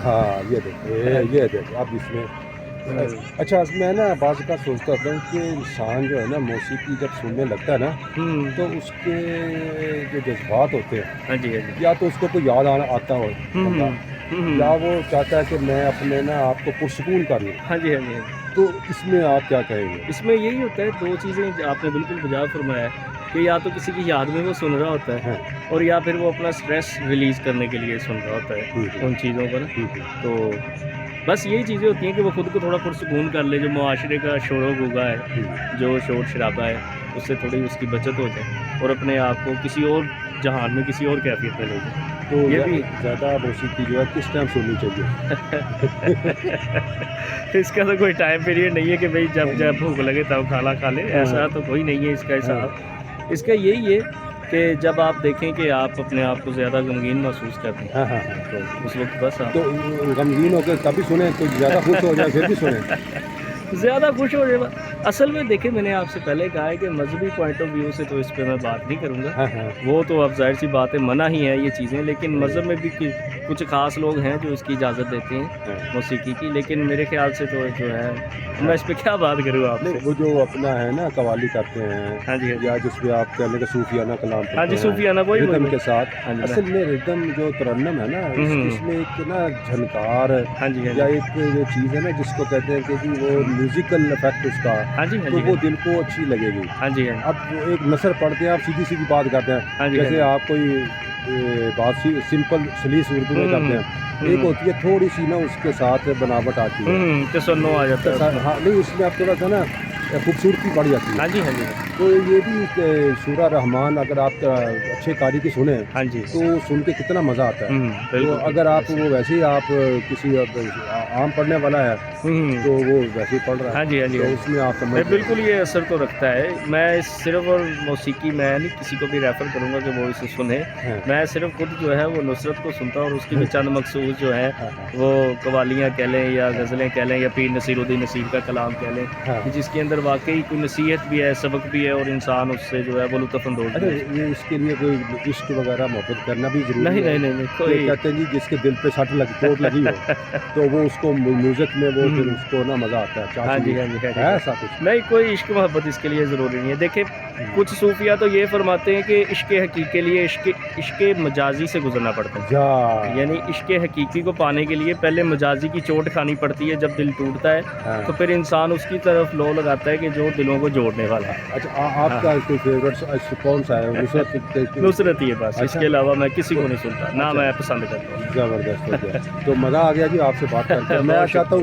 ہاں یہ دیکھ اب اس میں اچھا میں نا بعض کا سوچتا ہوتا ہوں کہ انسان جو ہے نا موسیقی جب سننے لگتا ہے نا تو اس کے جو جذبات ہوتے ہیں ہاں جی یا تو اس کو کوئی یاد آتا ہو بندہ، یا وہ چاہتا ہے کہ میں اپنے نا آپ کو پرسکون کر لوں، ہاں جی تو اس میں آپ کیا کہیں گے؟ اس میں یہی ہوتا ہے، دو چیزیں آپ نے بالکل بجا فرمایا ہے کہ یا تو کسی کی یاد میں وہ سن رہا ہوتا ہے ہاں اور یا پھر وہ اپنا سٹریس ریلیز کرنے کے لیے سن رہا ہوتا ہے ان چیزوں کو نا. تو بس یہی چیزیں ہوتی ہیں کہ وہ خود کو تھوڑا پرسکون کر لے، جو معاشرے کا شور و غوغا ہے، جو شور شرابہ ہے، اس سے تھوڑی اس کی بچت ہو جائے اور اپنے آپ کو کسی اور جہان میں، کسی اور کیفیت میں لے جائے. تو یہ بھی زیادہ موسیقی جو ہے کس ٹائم سننی چاہیے؟ اس کا تو کوئی ٹائم پیریڈ نہیں ہے کہ بھئی جب بھوک لگے تب کھانا کھا لے، ایسا تو کوئی نہیں ہے اس کا حساب. اس کا یہی ہے کہ جب آپ دیکھیں کہ آپ اپنے آپ کو زیادہ غمگین محسوس کرتے ہیں ہاں تو اس وقت بس آپ تو غمگین ہو کے تبھی سنیں، کوئی زیادہ خوش ہو جائے پھر بھی سنیں؟ زیادہ خوش ہو جائے. اصل میں دیکھیں، میں نے آپ سے پہلے کہا ہے کہ مذہبی پوائنٹ آف ویو سے تو اس پہ میں بات نہیں کروں گا، وہ تو اب ظاہر سی بات ہے، منع ہی ہے یہ چیزیں. لیکن مذہب میں بھی کچھ خاص لوگ ہیں جو اس کی اجازت دیتے ہیں موسیقی کی، لیکن میرے خیال سے تو جو ہے میں اس پہ کیا بات کروں آپ سے. وہ جو اپنا ہے نا قوالی کرتے ہیں ہاں جی یا جس میں آپ کہنے کا صوفیانہ کلام ہاں جی، پڑھتے صوفیانہ ہیں وہی ردم کے ساتھ، ہاں جی اصل میں ردم جو ترنم ہے نا اس میں ایک نا جھنکار ہاں جی یا ایک چیز ہے نا جس کو کہتے ہیں کہ جی وہ میوزیکل افیکٹ اس کا، ہاں جی تو وہ دل کو اچھی لگے گی. ہاں جی اب ایک نثر پڑھتے ہیں، آپ سیدھی سیدھی بات کرتے ہاں ہیں، جی جیسے آپ کوئی بات سمپل سلیس اردو میں کرتے ہیں، ایک ہوتی ہے تھوڑی سی نا اس کے ساتھ بناوٹ آتی ہے، تسنو آ جاتا ہے. ہاں نہیں اس میں آپ تھوڑا سا نا خوبصورتی بڑھ جاتی ہے. ہاں جی تو یہ بھی سورہ رحمان اگر آپ اچھے قاری کی سنیں ہاں جی تو سن کے کتنا مزہ آتا ہے. تو بالکل اگر آپ وہ ویسے ہی آپ کسی عام پڑھنے والا ہے تو وہ ویسے ہی پڑھ رہا ہاں جی ہے، تو اس میں آپ سمجھ بالکل یہ اثر تو رکھتا ہے. میں صرف اور موسیقی میں نہیں کسی کو بھی ریفر کروں گا کہ وہ اسے سنے. میں صرف خود جو ہے وہ نصرت کو سنتا ہوں اور اس کی بھی چند مخصوص جو ہے وہ قوالیاں کہہ لیں یا غزلیں کہہ لیں یا پیر نصیر الدین نصیر کا کلام کہہ لیں کہ جس کے اندر واقعی کوئی نصیحت بھی ہے، سبق بھی ہے اور انسان اس سے جو ہے وہ لطف اندوز بھی ہے. یہ اس کے لیے کوئی عشق وغیرہ محبت کرنا بھی ضروری ہے؟ نہیں کوئی کہتے ہیں جی جس کے دل پہ چوٹ لگی ہو تو وہ اس کو میوزک میں وہ پھر اس کو نا مزہ آتا ہے. ہاں جی ہے ایسا کچھ؟ نہیں، کوئی عشق محبت اس کے لیے ضروری نہیں ہے. دیکھیں کچھ صوفیہ تو یہ فرماتے ہیں کہ عشق حقیقی کے لیے عشق مجازی سے گزرنا پڑتا ہے. یعنی عشق حقیقی کو پانے کے لیے پہلے مجازی کی چوٹ کھانی پڑتی ہے. جب دل ٹوٹتا ہے تو پھر انسان اس کی طرف لو لگاتا ہے کہ جو دلوں کو جوڑنے والا ہے. اچھا آپ کا کوئی فیوریٹ کون سا ہے؟ نصرت ہی ہے بس، اس کے علاوہ میں کسی کو نہیں سنتا، نہ میں پسند کرتا ہوں. زبردست. تو مزہ آ گیا جی آپ سے بات کر کے. میں چاہتا ہوں